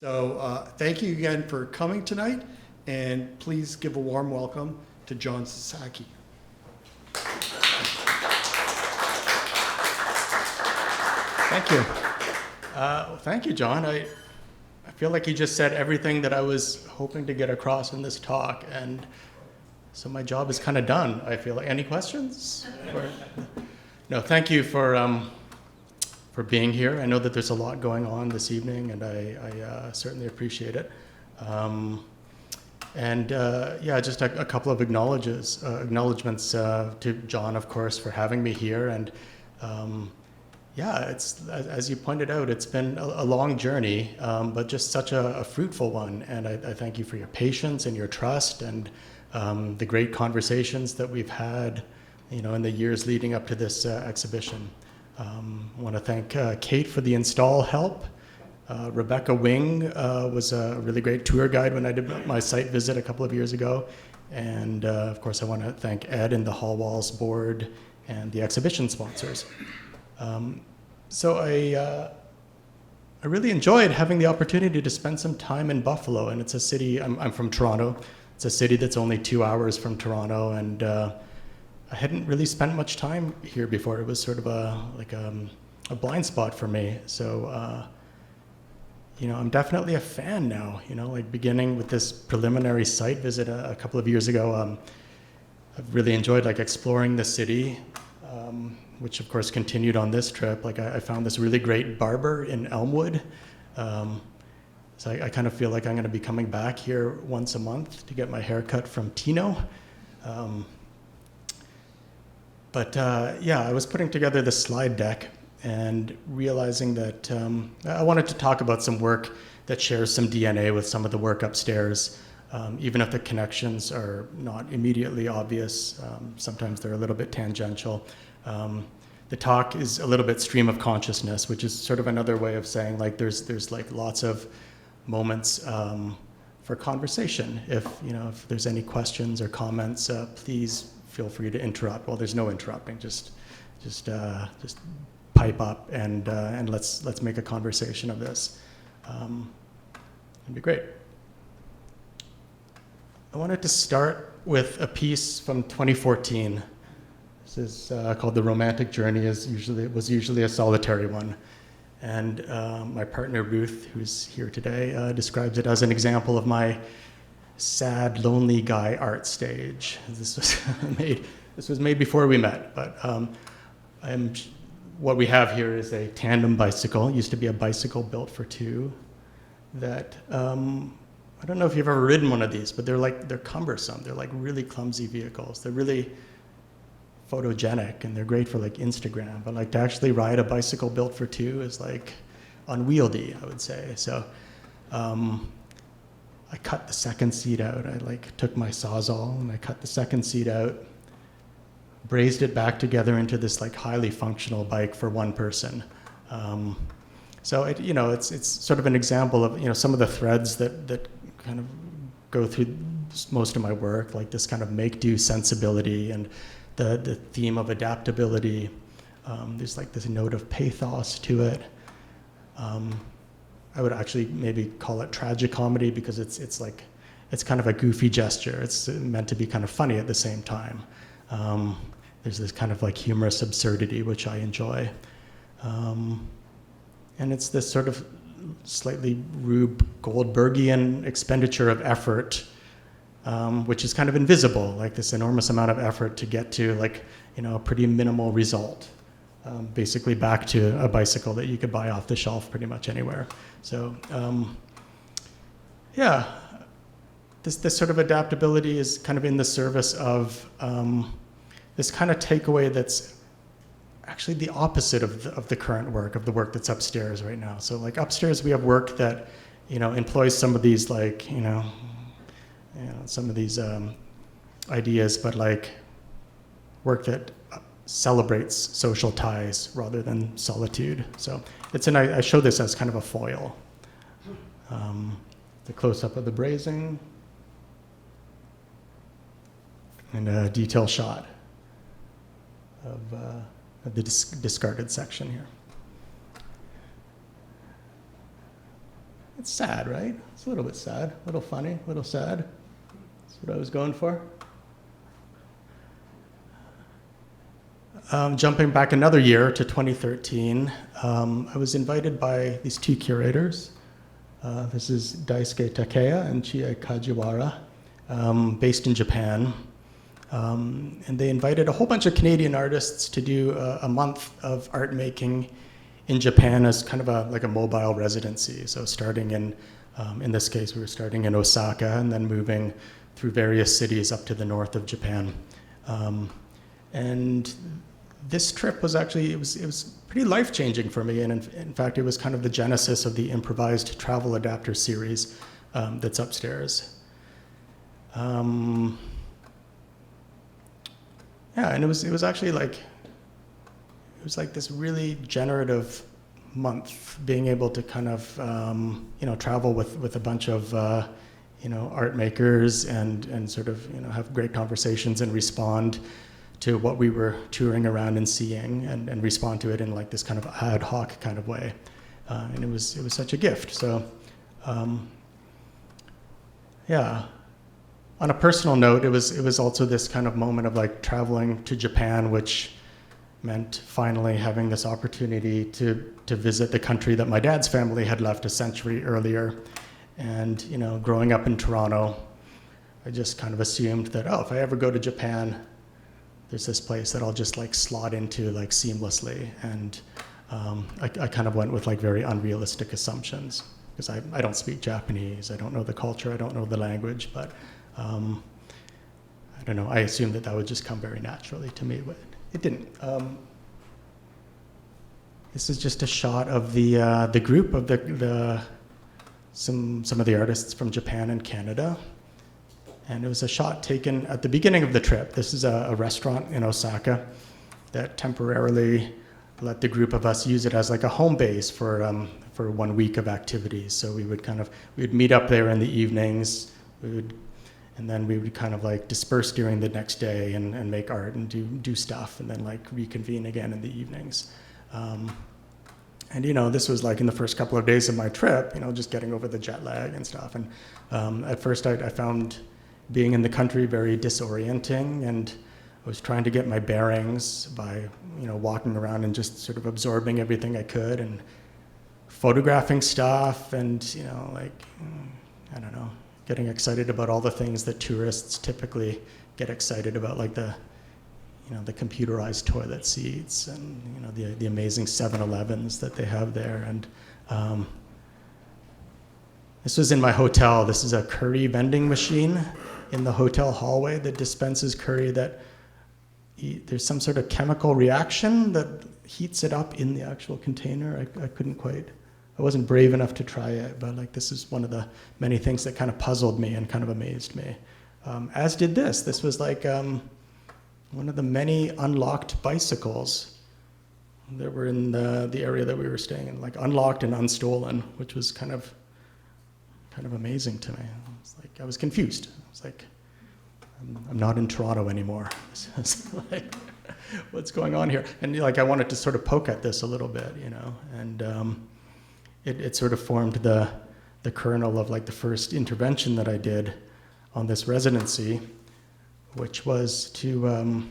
So thank you again for coming tonight, and please give a warm welcome to Jon Sasaki. Thank you. Thank you, John. I feel like you just said everything that I was hoping to get across in this talk, and so my job is kind of done. I feel like. Any questions? No, thank you for being here. I know that there's a lot going on this evening, and I certainly appreciate it. Just a couple of acknowledgements to John, of course, for having me here. And it's, as you pointed out, it's been a long journey, but just such a fruitful one. And I thank you for your patience and your trust and the great conversations that we've had, in the years leading up to this exhibition. I want to thank Kate for the install help. Rebecca Wing was a really great tour guide when I did my site visit a couple of years ago. And of course, I want to thank Ed and the Hallwalls board and the exhibition sponsors. So I really enjoyed having the opportunity to spend some time in Buffalo. And it's a city, I'm from Toronto. It's a city that's only 2 hours from Toronto. And I hadn't really spent much time here before. It was sort of a blind spot for me. So, I'm definitely a fan now, beginning with this preliminary site visit a couple of years ago. I've really enjoyed exploring the city, which of course continued on this trip. I found this really great barber in Elmwood. So I kind of feel like I'm going to be coming back here once a month to get my hair cut from Tino. I was putting together the slide deck and realizing that I wanted to talk about some work that shares some DNA with some of the work upstairs, even if the connections are not immediately obvious. Sometimes they're a little bit tangential. The talk is a little bit stream of consciousness, which is sort of another way of saying there's lots of moments for conversation. If there's any questions or comments, please feel free to interrupt. Well, there's no interrupting. Just pipe up and let's make a conversation of this. It'd be great. I wanted to start with a piece from 2014. This is called "The Romantic Journey." It was usually a solitary one, and my partner Ruth, who's here today, describes it as an example of my sad, lonely guy art stage. This was made before we met, but what we have here is a tandem bicycle. It used to be a bicycle built for two. That I don't know if you've ever ridden one of these, but they're cumbersome. They're really clumsy vehicles. They're really photogenic and they're great for Instagram. But to actually ride a bicycle built for two is unwieldy, I would say. So. I cut the second seat out. I took my Sawzall and I cut the second seat out, brazed it back together into this highly functional bike for one person. So it's sort of an example of some of the threads that kind of go through most of my work, this kind of make-do sensibility and the theme of adaptability. There's this note of pathos to it. I would actually maybe call it tragicomedy because it's kind of a goofy gesture. It's meant to be kind of funny at the same time. There's this kind of humorous absurdity, which I enjoy. And it's this sort of slightly Rube Goldbergian expenditure of effort, which is kind of invisible, this enormous amount of effort to get to a pretty minimal result. Basically back to a bicycle that you could buy off the shelf pretty much anywhere. So, this sort of adaptability is kind of in the service of this kind of takeaway that's actually the opposite of the current work, of the work that's upstairs right now. So upstairs we have work that, employs some of these some of these ideas, but work that celebrates social ties rather than solitude. So I show this as kind of a foil. The close-up of the brazing and a detail shot of the discarded section here. It's sad, right? It's a little bit sad, a little funny, a little sad. That's what I was going for. Jumping back another year to 2013, I was invited by these two curators. This is Daisuke Takeya and Chie Kajiwara, based in Japan. And they invited a whole bunch of Canadian artists to do a month of art making in Japan as kind of like a mobile residency. So starting in this case, we were starting in Osaka and then moving through various cities up to the north of Japan. And this trip was actually, it was pretty life-changing for me. And in fact, it was kind of the genesis of the Improvised Travel Adapter series that's upstairs. Yeah, and it was actually like, it was like this really generative month, being able to kind of, travel with a bunch of, art makers and sort of, have great conversations and respond to what we were touring around and seeing and respond to it in like this kind of ad hoc kind of way. And it was such a gift. So, yeah. On a personal note, it was also this kind of moment of like traveling to Japan, which meant finally having this opportunity to visit the country that my dad's family had left a century earlier. And, growing up in Toronto, I just kind of assumed that, if I ever go to Japan, there's this place that I'll just like slot into like seamlessly. And I kind of went with like very unrealistic assumptions because I don't speak Japanese, I don't know the culture, I don't know the language, but I don't know, I assumed that would just come very naturally to me, but it didn't. This is just a shot of the group of some of the artists from Japan and Canada. And it was a shot taken at the beginning of the trip. This is a restaurant in Osaka that temporarily let the group of us use it as like a home base for 1 week of activities. So we would meet up there in the evenings, and then we would kind of like disperse during the next day and make art and do stuff, and then like reconvene again in the evenings. And this was like in the first couple of days of my trip, just getting over the jet lag and stuff. And at first I found being in the country very disorienting, and I was trying to get my bearings by, walking around and just sort of absorbing everything I could and photographing stuff and, I don't know, getting excited about all the things that tourists typically get excited about, like the computerized toilet seats and, the amazing 7-Elevens that they have there. And this was in my hotel. This is a curry vending machine in the hotel hallway that dispenses curry that there's some sort of chemical reaction that heats it up in the actual container. I wasn't brave enough to try it, but like this is one of the many things that kind of puzzled me and kind of amazed me. As did this. This was like one of the many unlocked bicycles that were in the area that we were staying in, like unlocked and unstolen, which was kind of amazing to me. I was confused. I was like, I'm not in Toronto anymore. It's like, what's going on here? And like I wanted to sort of poke at this a little bit, and it sort of formed the kernel of like the first intervention that I did on this residency, which was to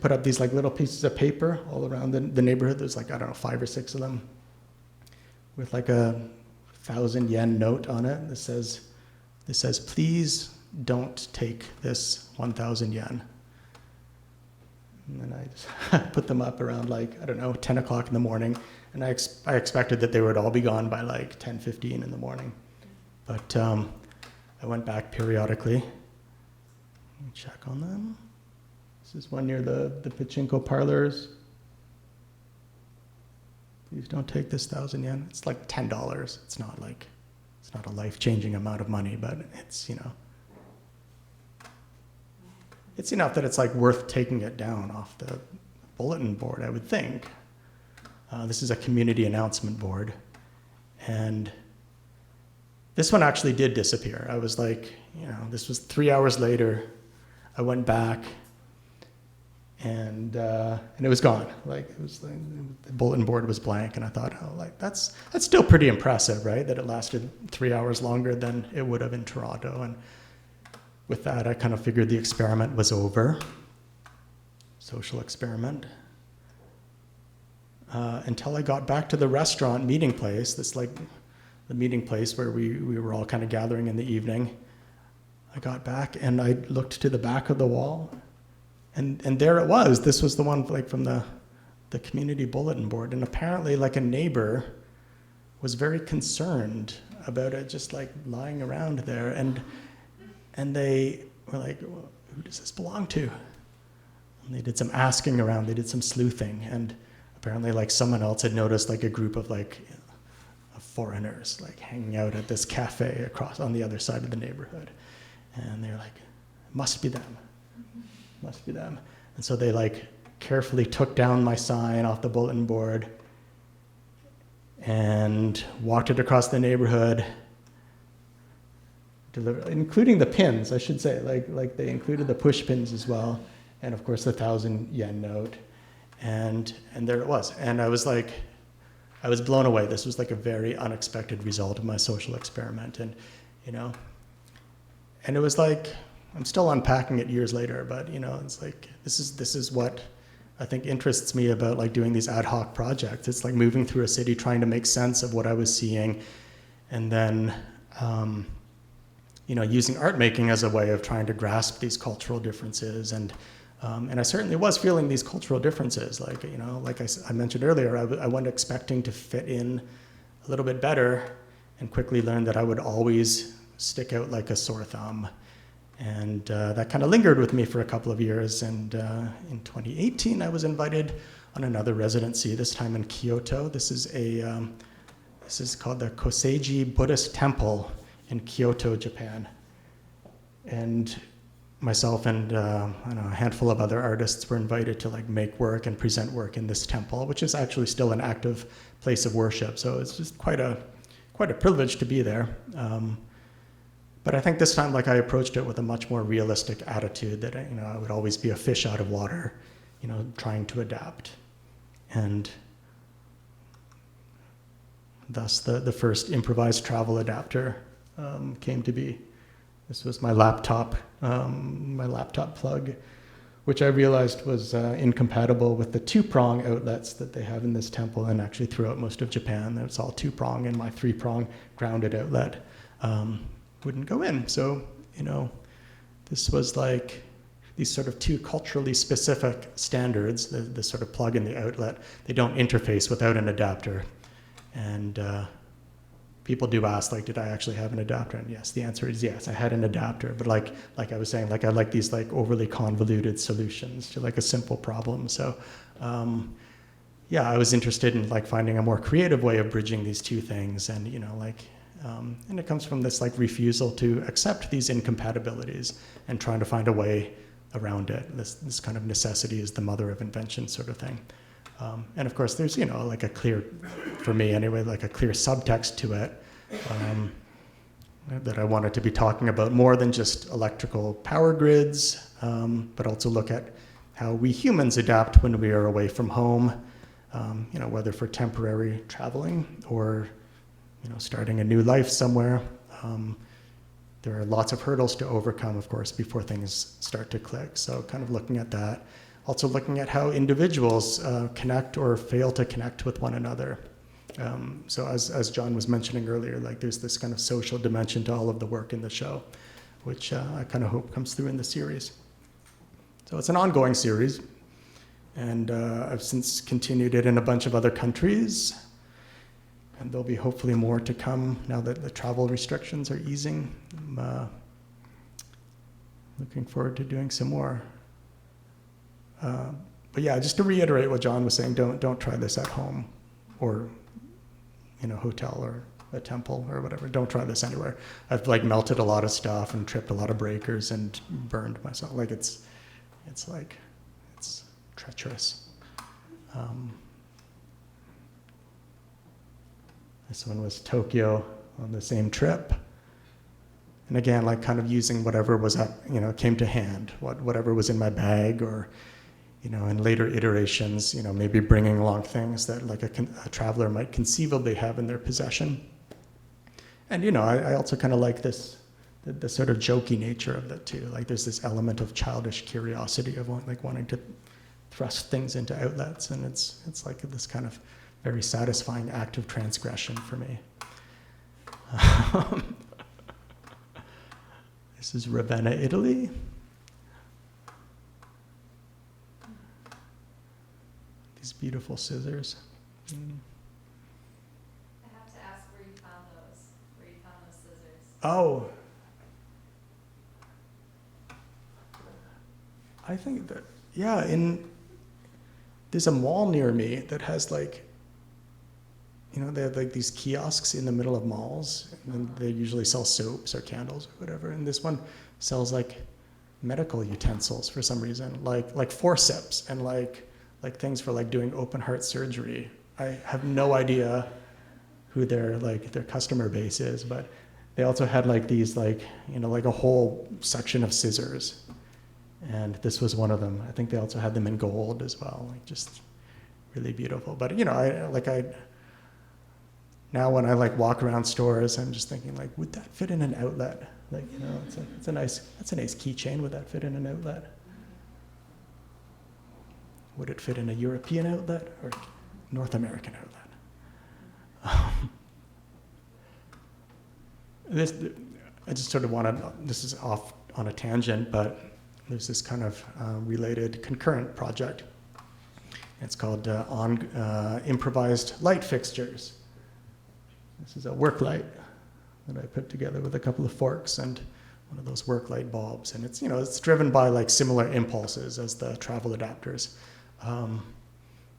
put up these like little pieces of paper all around the neighborhood. There's like, I don't know, 5 or 6 of them with like a 1,000 yen note on it. This says, please don't take this 1,000 yen. And then I just put them up around like, I don't know, 10 o'clock in the morning. And I expected that they would all be gone by like 10:15 in the morning. But I went back periodically. Check on them. This is one near the pachinko parlors. Please don't take this 1,000 yen. It's like $10. It's not a life-changing amount of money, but it's, it's enough that it's like worth taking it down off the bulletin board, I would think. This is a community announcement board. And this one actually did disappear. I was like, this was 3 hours later. I went back and it was gone. Like it was like, the bulletin board was blank, and I thought, oh, like that's still pretty impressive, right? That it lasted 3 hours longer than it would have in Toronto. And with that, I kind of figured the experiment was over, social experiment, until I got back to the restaurant meeting place. This like the meeting place where we were all kind of gathering in the evening. I got back and I looked to the back of the wall, and there it was. This was the one like from the community bulletin board, and apparently like a neighbor was very concerned about it just like lying around there, and they were like, well, who does this belong to? And they did some asking around, they did some sleuthing, and apparently like someone else had noticed like a group of like foreigners like hanging out at this cafe across on the other side of the neighborhood. And they're like, must be them, must be them. And so they like carefully took down my sign off the bulletin board and walked it across the neighborhood, including the pins, I should say. Like they included the push pins as well, and of course the 1,000 yen note. And there it was. And I was like, I was blown away. This was like a very unexpected result of my social experiment. And, you know, and it was like, I'm still unpacking it years later, but, you know, it's like, this is what I think interests me about like doing these ad hoc projects. It's like moving through a city, trying to make sense of what I was seeing, and then, you know, using art making as a way of trying to grasp these cultural differences. And I certainly was feeling these cultural differences. Like, you know, like I mentioned earlier, I went expecting to fit in a little bit better, and quickly learned that I would always stick out like a sore thumb. And that kind of lingered with me for a couple of years. And in 2018, I was invited on another residency, this time in Kyoto. This is called the Koseiji Buddhist Temple in Kyoto, Japan. And myself and I don't know, a handful of other artists were invited to like make work and present work in this temple, which is actually still an active place of worship. So it's just quite a privilege to be there. But I think this time, like, I approached it with a much more realistic attitude that, you know, I would always be a fish out of water, you know, trying to adapt. And thus the first improvised travel adapter came to be. This was my laptop plug, which I realized was incompatible with the two-prong outlets that they have in this temple, and actually throughout most of Japan. It's all two-prong, and my three-prong grounded outlet wouldn't go in. So, you know, this was like these sort of two culturally specific standards, the sort of plug and the outlet, they don't interface without an adapter. And people do ask, like, did I actually have an adapter? And yes, the answer is yes, I had an adapter. But like I was saying, like I like these like overly convoluted solutions to like a simple problem. So yeah, I was interested in like finding a more creative way of bridging these two things. And, you know, like, and it comes from this like refusal to accept these incompatibilities and trying to find a way around it. This kind of necessity is the mother of invention sort of thing. And of course there's, you know, like a clear, for me anyway, like a clear subtext to it that I wanted to be talking about more than just electrical power grids, but also look at how we humans adapt when we are away from home, you know, whether for temporary traveling or, you know, starting a new life somewhere. There are lots of hurdles to overcome, of course, before things start to click. So kind of looking at that. Also looking at how individuals connect or fail to connect with one another. So as Jon was mentioning earlier, like there's this kind of social dimension to all of the work in the show, which I kind of hope comes through in the series. So it's an ongoing series, and I've since continued it in a bunch of other countries. And there'll be hopefully more to come now that the travel restrictions are easing. I'm looking forward to doing some more. But yeah, just to reiterate what Jon was saying, don't try this at home or in a hotel or a temple or whatever. Don't try this anywhere. I've like melted a lot of stuff and tripped a lot of breakers and burned myself. Like it's treacherous. This one was Tokyo on the same trip. And again, like kind of using whatever was at, you know, came to hand, whatever was in my bag, or, in later iterations, maybe bringing along things that like a traveler might conceivably have in their possession. And, I also kind of like the sort of jokey nature of that too. Like there's this element of childish curiosity of wanting to thrust things into outlets, and it's like this kind of very satisfying act of transgression for me. This is Ravenna, Italy. These beautiful scissors. I have to ask where you found those scissors. Oh. I think that, yeah, there's a mall near me that has like, they have like these kiosks in the middle of malls, and they usually sell soaps or candles or whatever. And this one sells like medical utensils for some reason, like forceps and like things for like doing open heart surgery. I have no idea who their customer base is, but they also had like these like a whole section of scissors, and this was one of them. I think they also had them in gold as well, like just really beautiful. But now when I like walk around stores, I'm just thinking like, would that fit in an outlet? Like, that's a nice keychain. Would that fit in an outlet? Would it fit in a European outlet or North American outlet? I just sort of this is off on a tangent, but there's this kind of related concurrent project. It's called Improvised Light Fixtures. This is a work light that I put together with a couple of forks and one of those work light bulbs. And it's driven by like similar impulses as the travel adapters.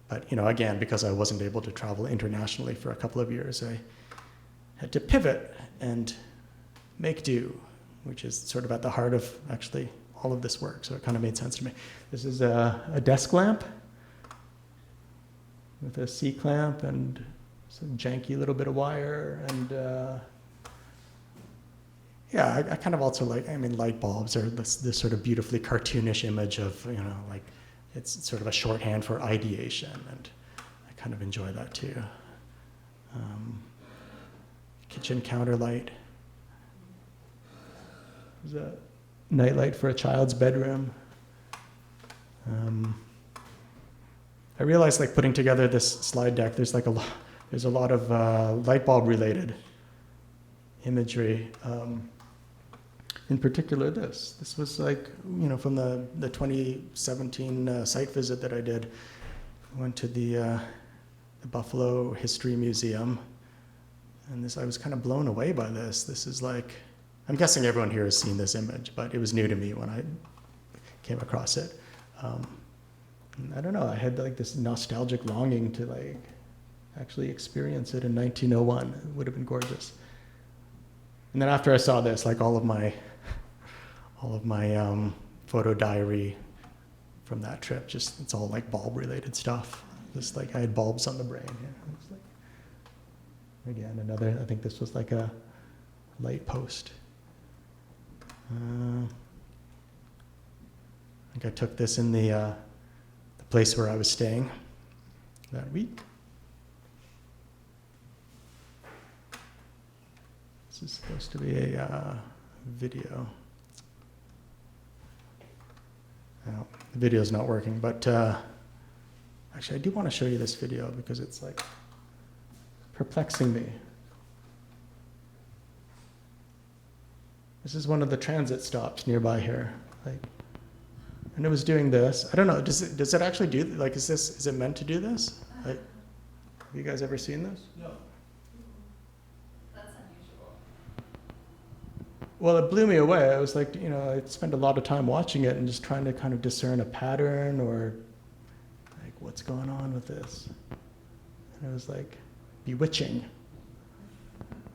But again, because I wasn't able to travel internationally for a couple of years, I had to pivot and make do, which is sort of at the heart of actually all of this work. So it kind of made sense to me. This is a desk lamp with a C-clamp and some janky little bit of wire. And I kind of also light bulbs are this sort of beautifully cartoonish image of, like, it's sort of a shorthand for ideation, and I kind of enjoy that too. Kitchen counter light. There's a nightlight for a child's bedroom. I realized, like, putting together this slide deck, there's a lot of light bulb related imagery. In particular, this was like, from the 2017 site visit that I did. I went to the Buffalo History Museum, and I was kind of blown away by this. This is like, I'm guessing everyone here has seen this image, but it was new to me when I came across it. I don't know, I had like this nostalgic longing to like actually experience it in 1901. It would have been gorgeous. And then after I saw this, like all of my photo diary from that trip, it's all like bulb related stuff. Just like I had bulbs on the brain here. It's like, again, I think this was like a light post. I think I took this in the place where I was staying that week. This is supposed to be a video. No, the video's not working, but actually I do want to show you this video because it's like perplexing me. This is one of the transit stops nearby here, and it was doing this. I don't know. Does it actually do, like, is it meant to do this? Like, have you guys ever seen this? No. That's unusual. Well, it blew me away. I was like, I spent a lot of time watching it and just trying to kind of discern a pattern or like what's going on with this. And it was like bewitching.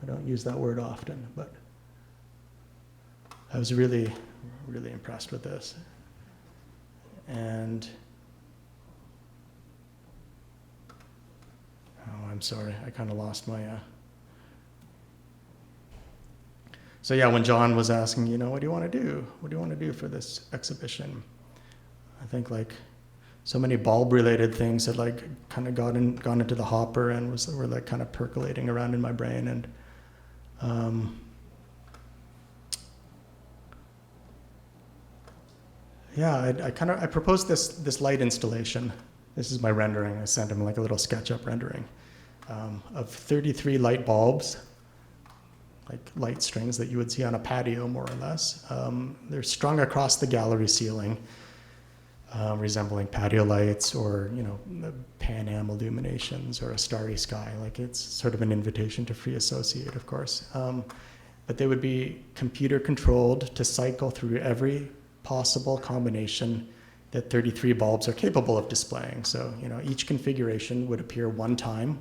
I don't use that word often, but I was really, really impressed with this. And I'm sorry, I kind of lost my. So yeah, when Jon was asking, what do you want to do? What do you want to do for this exhibition? I think so many bulb-related things that like kind of gone into the hopper and were like kind of percolating around in my brain. And yeah, I proposed this light installation. This is my rendering. I sent him like a little SketchUp rendering of 33 light bulbs, like light strings that you would see on a patio, more or less. They're strung across the gallery ceiling, resembling patio lights or, you know, the Pan Am illuminations or a starry sky. Like, it's sort of an invitation to free associate, of course. But they would be computer controlled to cycle through every possible combination that 33 bulbs are capable of displaying. So, you know, each configuration would appear one time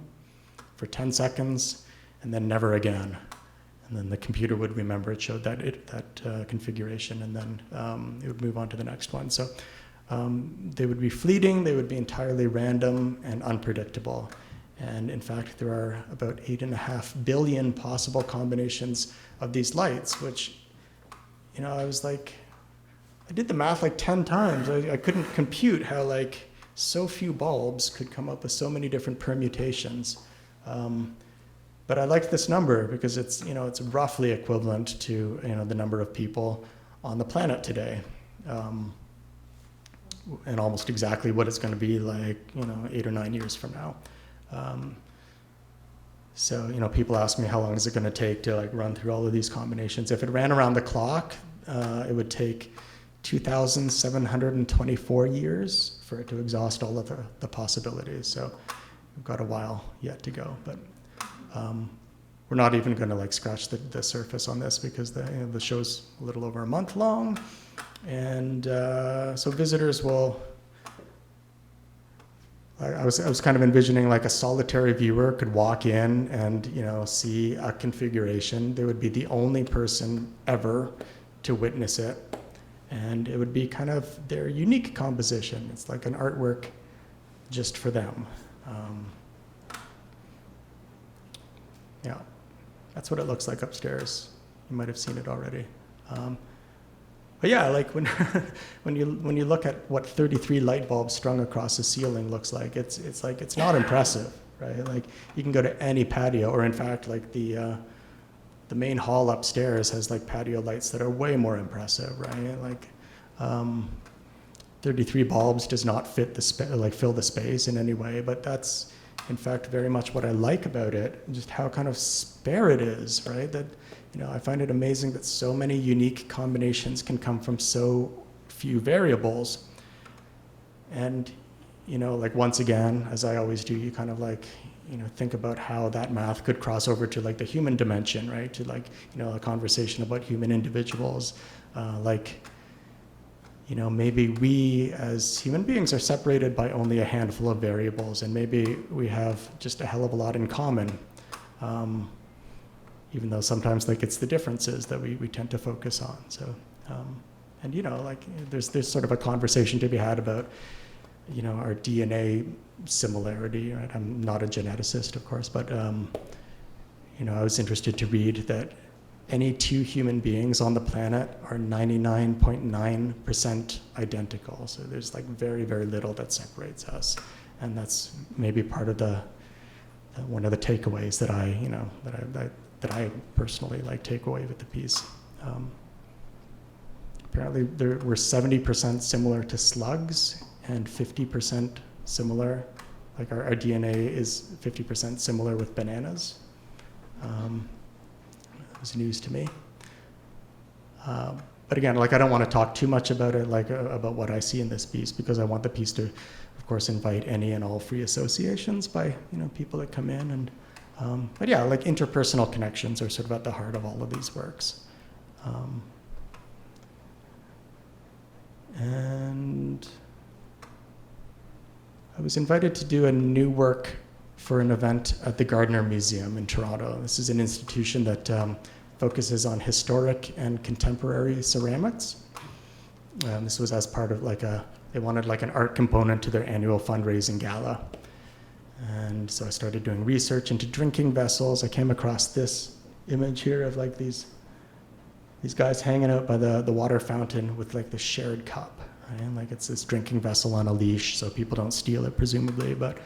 for 10 seconds and then never again. And then the computer would remember it showed that configuration, and then it would move on to the next one. So they would be fleeting, they would be entirely random and unpredictable. And in fact, there are about 8.5 billion possible combinations of these lights, which, you know, I was like, I did the math like 10 times. I couldn't compute how like so few bulbs could come up with so many different permutations. But I like this number because it's, you know, it's roughly equivalent to, you know, the number of people on the planet today. And almost exactly what it's going to be like, you know, 8 or 9 years from now. So, you know, people ask me how long is it going to take to like run through all of these combinations. If it ran around the clock, it would take 2,724 years for it to exhaust all of the possibilities. So we've got a while yet to go. But we're not even going to like scratch the surface on this because the show's a little over a month long. And so visitors will, I was kind of envisioning like a solitary viewer could walk in and, you know, see a configuration. They would be the only person ever to witness it. And it would be kind of their unique composition. It's like an artwork just for them. Yeah, that's what it looks like upstairs. You might have seen it already. But yeah, like when when you look at what 33 light bulbs strung across the ceiling looks like, it's like it's not impressive, right? Like you can go to any patio, or in fact, like the main hall upstairs has like patio lights that are way more impressive, right? Like 33 bulbs does not fit fill the space in any way, but that's in fact very much what I like about it, just how kind of spare it is, right? That, you know, I find it amazing that so many unique combinations can come from so few variables. And, you know, like once again, as I always do, you kind of like, you know, think about how that math could cross over to like the human dimension, right? To like, you know, a conversation about human individuals. Like, you know, maybe we as human beings are separated by only a handful of variables, and maybe we have just a hell of a lot in common. Even though sometimes like it's the differences that we tend to focus on. So, and you know, like there's sort of a conversation to be had about, you know, our DNA similarity, right? I'm not a geneticist, of course, but, you know, I was interested to read that any two human beings on the planet are 99.9% identical. So there's like very, very little that separates us. And that's maybe part of one of the takeaways that that I personally like take away with the piece. Apparently we're 70% similar to slugs and 50% similar, like our DNA is 50% similar with bananas. That was news to me. But again, like I don't want to talk too much about it, like about what I see in this piece, because I want the piece to, of course, invite any and all free associations by, you know, people that come in. And but yeah, like interpersonal connections are sort of at the heart of all of these works. And I was invited to do a new work for an event at the Gardner Museum in Toronto. This is an institution that focuses on historic and contemporary ceramics. This was as part of like they wanted like an art component to their annual fundraising gala. And so I started doing research into drinking vessels. I came across this image here of like these guys hanging out by the water fountain with like the shared cup. right? Like it's this drinking vessel on a leash, so people don't steal it, presumably. But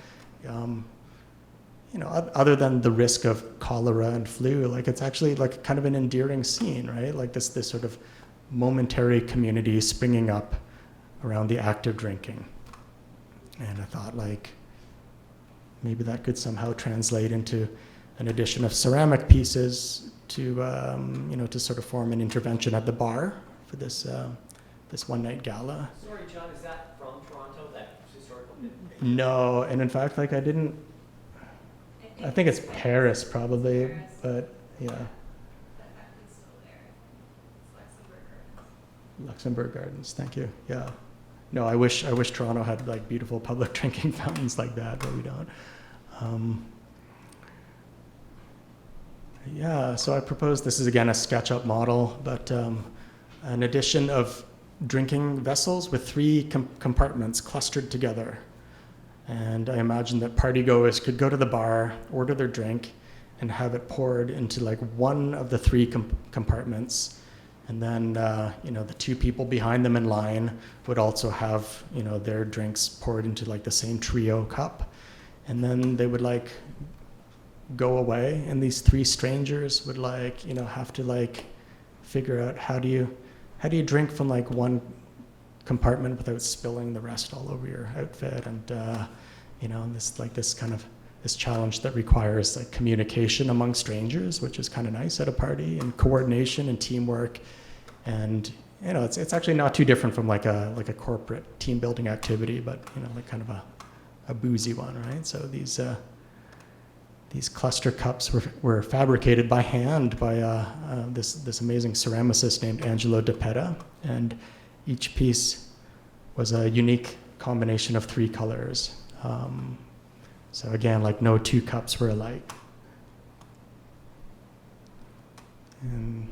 other than the risk of cholera and flu, like it's actually like kind of an endearing scene, right? Like this sort of momentary community springing up around the act of drinking. And I thought, like, maybe that could somehow translate into an addition of ceramic pieces to, to sort of form an intervention at the bar for this one-night gala. Sorry, John, is that from Toronto, that historical bit? No, and in fact, like I think it's Paris probably, Paris. but yeah, That factory's still there. It's Luxembourg Gardens. Thank you. Yeah, no, I wish Toronto had like beautiful public drinking fountains like that, but we don't. Yeah, so I propose this is again a SketchUp model, but an addition of drinking vessels with 3 compartments clustered together. And I imagine that partygoers could go to the bar, order their drink, and have it poured into like one of the 3 compartments. And then, the 2 people behind them in line would also have, their drinks poured into like the same trio cup. And then they would like go away, and these 3 strangers would like, have to like figure out how do you drink from like one compartment without spilling the rest all over your outfit, and this challenge that requires like communication among strangers, which is kind of nice at a party, and coordination and teamwork, and it's actually not too different from like a corporate team building activity, but like kind of a boozy one, right? So these cluster cups were fabricated by hand by this amazing ceramicist named Angelo De Petta, and each piece was a unique combination of 3 colors. So again, like no 2 cups were alike. And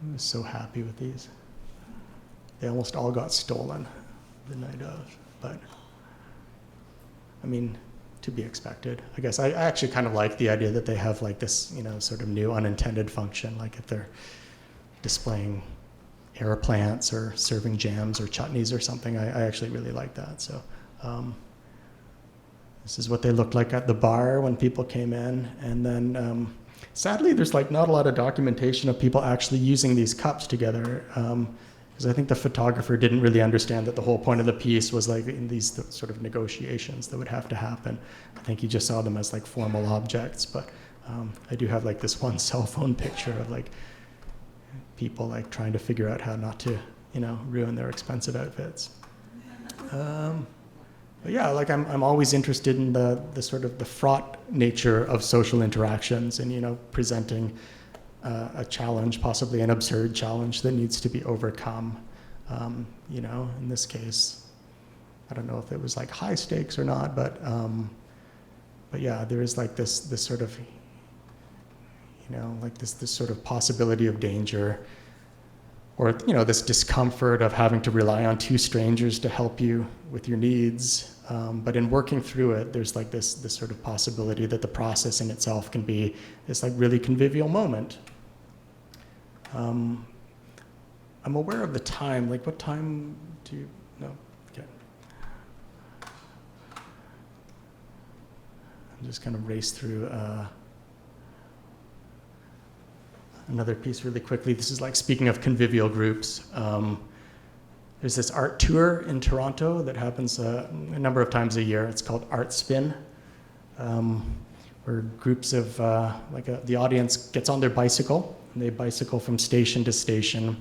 I was so happy with these. They almost all got stolen the night of, but I mean, to be expected. I guess I actually kind of like the idea that they have like this, sort of new unintended function, like if they're displaying air plants or serving jams or chutneys or something. I actually really like that. So this is what they looked like at the bar when people came in. And then sadly, there's like not a lot of documentation of people actually using these cups together. Because I think the photographer didn't really understand that the whole point of the piece was like in these sort of negotiations that would have to happen. I think he just saw them as like formal objects, but I do have like this one cell phone picture of like people like trying to figure out how not to, ruin their expensive outfits. But yeah, like I'm always interested in the sort of the fraught nature of social interactions and, presenting a challenge, possibly an absurd challenge that needs to be overcome. In this case, I don't know if it was like high stakes or not, but yeah, there is like this sort of, like this sort of possibility of danger, or this discomfort of having to rely on 2 strangers to help you with your needs. But in working through it, there's like this sort of possibility that the process in itself can be this like really convivial moment. I'm aware of the time. Like, what time do you know? Okay. I'm just gonna race through another piece really quickly. This is like speaking of convivial groups. There's this art tour in Toronto that happens a number of times a year. It's called Art Spin, where groups of the audience gets on their bicycle. And they bicycle from station to station,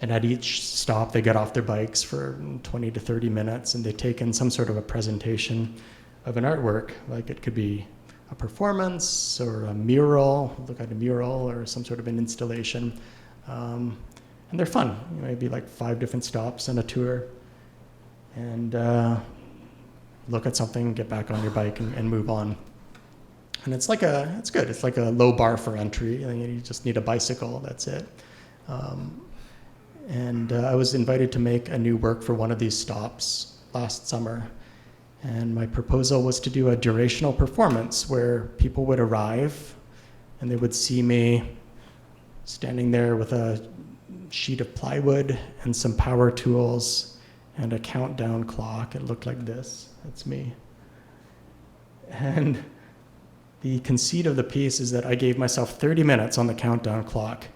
and at each stop they get off their bikes for 20 to 30 minutes, and they take in some sort of a presentation of an artwork. Like it could be a performance or a mural, look at a mural, or some sort of an installation. And they're fun. Maybe like 5 different stops in a tour, and look at something, get back on your bike, and move on. And it's good. It's like a low bar for entry. You just need a bicycle, that's it. And I was invited to make a new work for one of these stops last summer. And my proposal was to do a durational performance where people would arrive and they would see me standing there with a sheet of plywood and some power tools and a countdown clock. It looked like this. That's me. And the conceit of the piece is that I gave myself 30 minutes on the countdown clock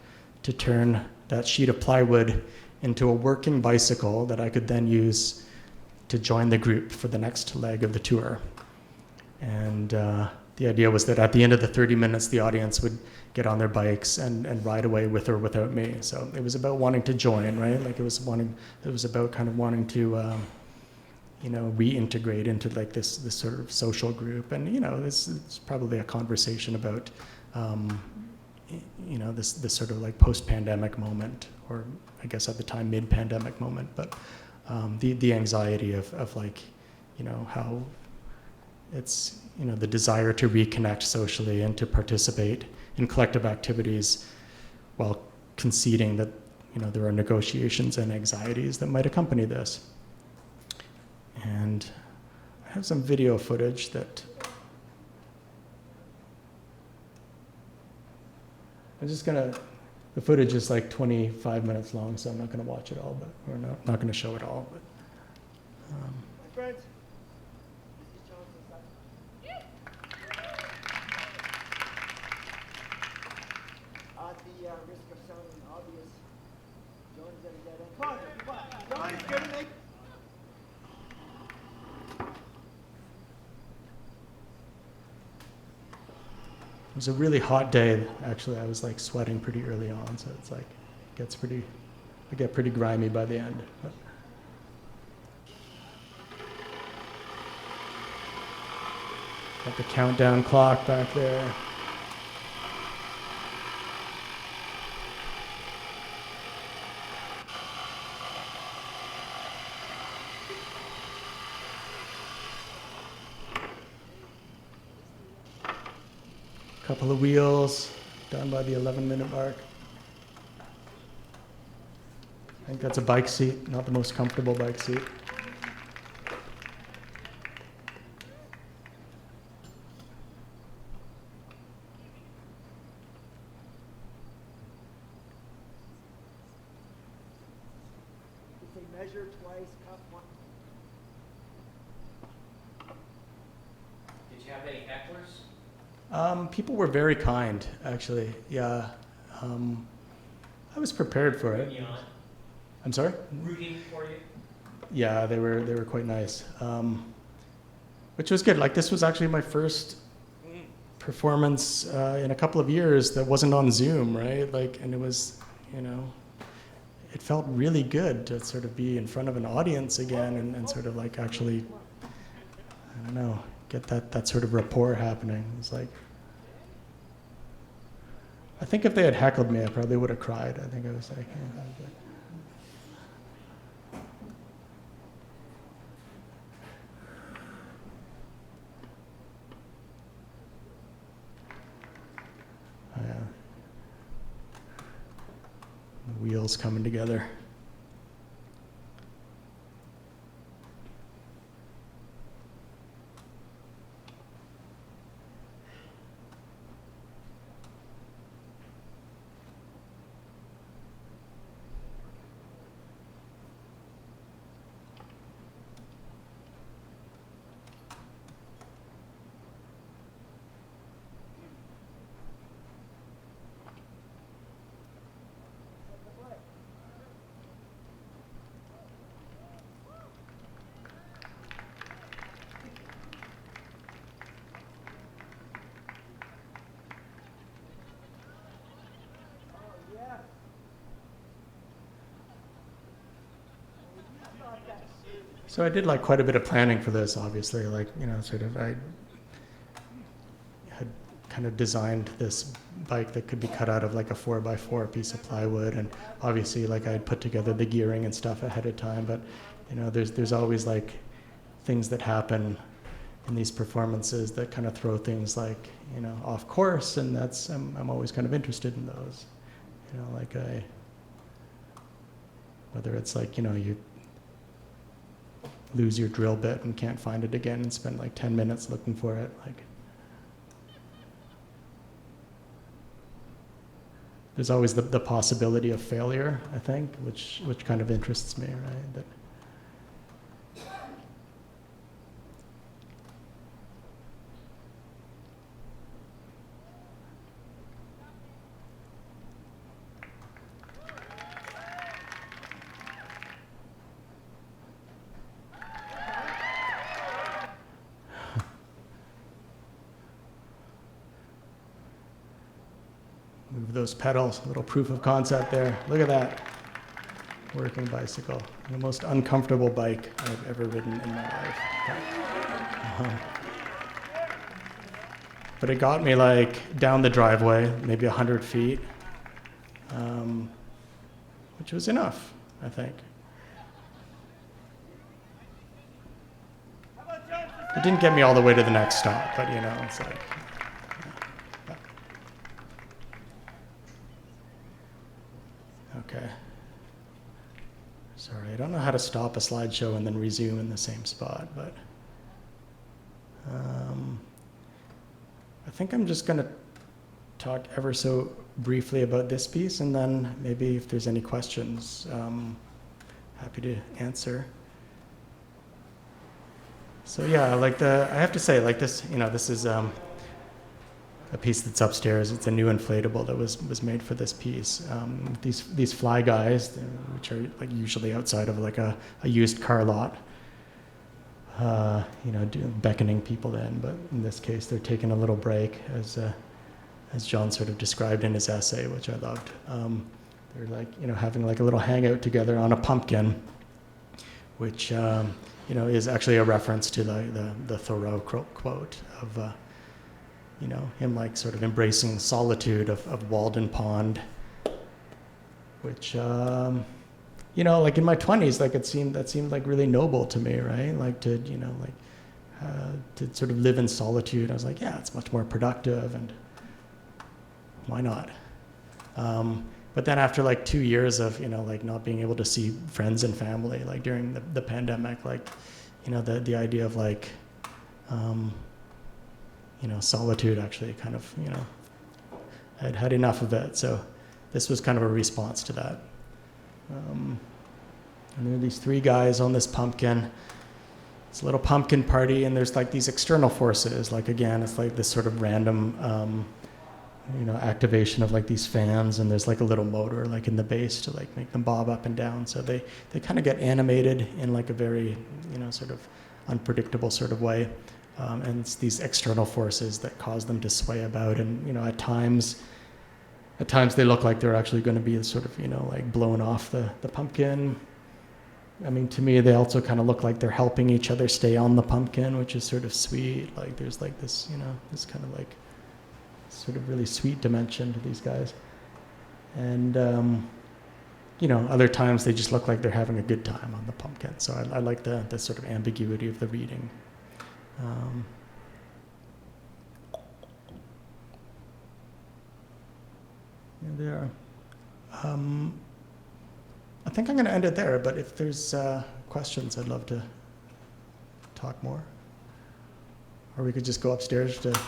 to turn that sheet of plywood into a working bicycle that I could then use to join the group for the next leg of the tour. And the idea was that at the end of the 30 minutes, the audience would get on their bikes and ride away with or without me. So it was about wanting to join, right? Like it was about kind of wanting to, reintegrate into like this sort of social group. And, this is probably a conversation about, this sort of like post-pandemic moment, or I guess at the time, mid-pandemic moment. But the anxiety of like, how it's, the desire to reconnect socially and to participate in collective activities while conceding that, there are negotiations and anxieties that might accompany this. And I have some video footage that the footage is like 25 minutes long, so I'm not gonna watch it all, but we're not gonna show it all. But, My friends, this is Jon Sasaki. At the risk of sounding obvious, Jon's at a dead end. Come on, Jon is gonna make. It was a really hot day. Actually, I was like sweating pretty early on, so it's like I get pretty grimy by the end. But. Got the countdown clock back there. Couple of wheels done by the 11-minute mark. I think that's a bike seat, not the most comfortable bike seat. If they measure twice, cut one. Did you have any hecklers? People were very kind, actually. Yeah, I was prepared for it. Rooting you on? I'm sorry? Rooting for you? Yeah, they were quite nice, which was good. Like this was actually my first performance in a couple of years that wasn't on Zoom, right? Like, and it was, it felt really good to sort of be in front of an audience again and sort of like actually, I don't know, get that sort of rapport happening. It's like, I think if they had heckled me, I probably would have cried. I think I was like, oh, yeah. The wheels coming together. So I did like quite a bit of planning for this, obviously, like, sort of, I had kind of designed this bike that could be cut out of like a 4x4 piece of plywood. And obviously like I had put together the gearing and stuff ahead of time, but there's always like things that happen in these performances that kind of throw things like, off course. And I'm always kind of interested in those, like whether it's like, you lose your drill bit and can't find it again and spend like 10 minutes looking for it. Like, there's always the possibility of failure, I think, which kind of interests me, right? That move those pedals, a little proof of concept there. Look at that. Working bicycle. The most uncomfortable bike I've ever ridden in my life. But it got me like down the driveway, maybe 100 feet, which was enough, I think. It didn't get me all the way to the next stop, but you know, it's like, yeah. Okay. Sorry, I don't know how to stop a slideshow and then resume in the same spot, but I think I'm just going to talk ever so briefly about this piece, and then maybe if there's any questions, happy to answer. So yeah, like I have to say, like this, you know, this is a piece that's upstairs. It's a new inflatable that was made for this piece. These fly guys, which are like usually outside of like a used car lot, you know, beckoning people in. But in this case, they're taking a little break, as Jon sort of described in his essay, which I loved. They're like, you know, having like a little hangout together on a pumpkin, which you know, is actually a reference to the Thoreau quote of. You know, him like sort of embracing solitude of Walden Pond, which, you know, like in my 20s, like that seemed like really noble to me, right? Like to, you know, like to sort of live in solitude. I was like, yeah, it's much more productive, and why not? But then after like 2 years of, you know, like not being able to see friends and family, like during the pandemic, like, you know, the idea of like, you know, solitude actually kind of, you know, I'd had enough of it. So this was kind of a response to that. And there are these three guys on this pumpkin. It's a little pumpkin party, and there's like these external forces. Like again, it's like this sort of random, you know, activation of like these fans, and there's like a little motor like in the base to like make them bob up and down. So they kind of get animated in like a very, you know, sort of unpredictable sort of way. And it's these external forces that cause them to sway about, and you know, at times they look like they're actually going to be sort of, you know, like blown off the pumpkin. I mean, to me, they also kind of look like they're helping each other stay on the pumpkin, which is sort of sweet. Like there's like this, you know, this kind of like sort of really sweet dimension to these guys. And you know, other times they just look like they're having a good time on the pumpkin. So I like the sort of ambiguity of the reading. And there. I think I'm going to end it there, but if there's questions, I'd love to talk more. Or we could just go upstairs to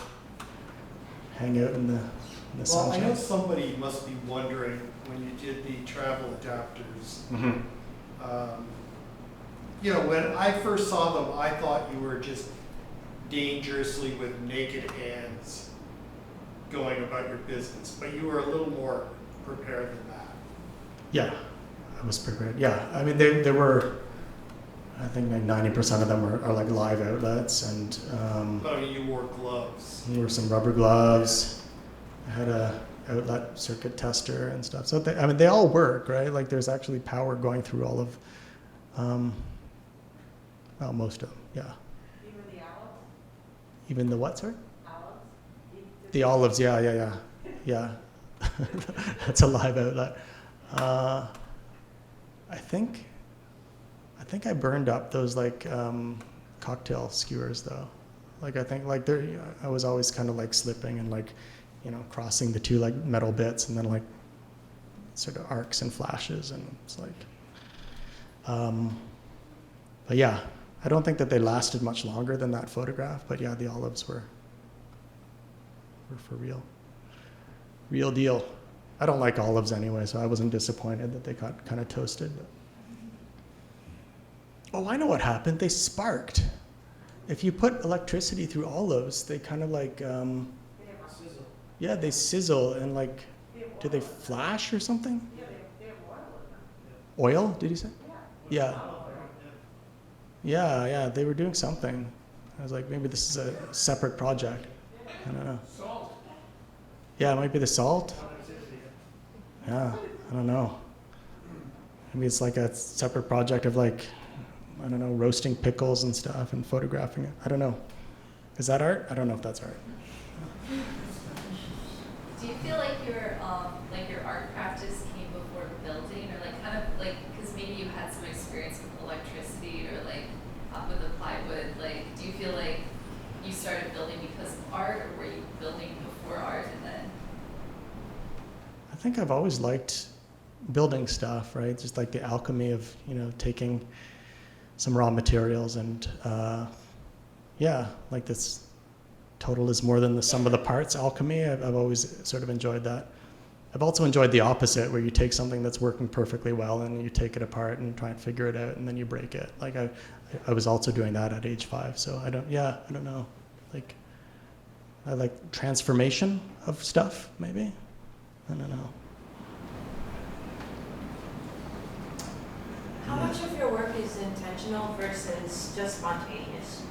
hang out in the Well, I sunshine. know somebody must be wondering when you did the travel adapters. Mm-hmm. You know, when I first saw them, I thought you were just dangerously with naked hands going about your business, but you were a little more prepared than that. Yeah, I was prepared. Yeah, I mean, they were, I think like 90% of them are like live outlets, and But I mean, you wore gloves. there were some rubber gloves. I had a outlet circuit tester and stuff. So I mean, they all work, right? Like there's actually power going through all of, well, most of them, yeah. Even the olives? Even the what, sorry? Olives? The olives, yeah. That's a live outlet. I think I burned up those like cocktail skewers though. Like I think like I was always kind of like slipping and like, you know, crossing the two like metal bits, and then like sort of arcs and flashes, and it's like, but yeah, I don't think that they lasted much longer than that photograph, but yeah, the olives were for real. Real deal. I don't like olives anyway, so I wasn't disappointed that they got kind of toasted. But. Oh, I know what happened. They sparked. If you put electricity through olives, they kind of like, Sizzle. yeah, they sizzle and like, do they flash or something? Oil, did you say? Yeah. Yeah, they were doing something. I was like, maybe this is a separate project. I don't know. Salt. Yeah, it might be the salt. Yeah, I don't know. Maybe it's like a separate project of like, I don't know, roasting pickles and stuff and photographing it. I don't know. Is that art? I don't know if that's art. Do you feel like your art practice came before building, or like kind of like, because maybe you had some experience with electricity or like with the plywood, like do you feel like you started building because of art, or were you building before art and then? I think I've always liked building stuff, right? Just like the alchemy of, taking some raw materials and, yeah, like this total is more than the sum of the parts alchemy. I've always sort of enjoyed that. I've also enjoyed the opposite, where you take something that's working perfectly well and you take it apart and try and figure it out and then you break it. Like I was also doing that at age 5. So I don't know. Like, I like transformation of stuff, maybe. I don't know. How much of your work is intentional versus just spontaneous?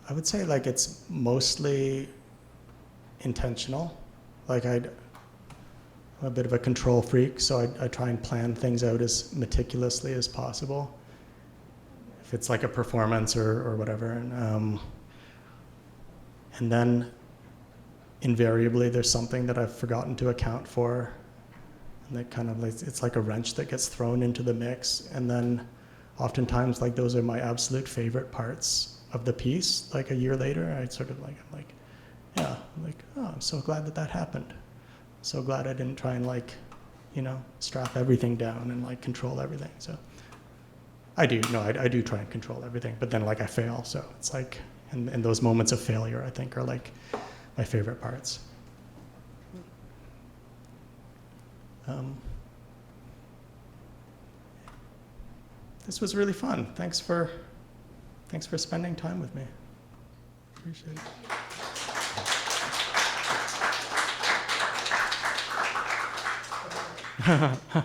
I would say like it's mostly intentional. Like I'm a bit of a control freak, so I try and plan things out as meticulously as possible. If it's like a performance or whatever, and then invariably there's something that I've forgotten to account for, and that kind of like, it's like a wrench that gets thrown into the mix, and then oftentimes like those are my absolute favorite parts of the piece. Like a year later, I'm like, oh, I'm so glad that happened. So glad I didn't try and like, strap everything down and like control everything. So I do try and control everything, but then like I fail. So it's like, and those moments of failure, I think, are like my favorite parts. This was really fun. Thanks for spending time with me. Appreciate it.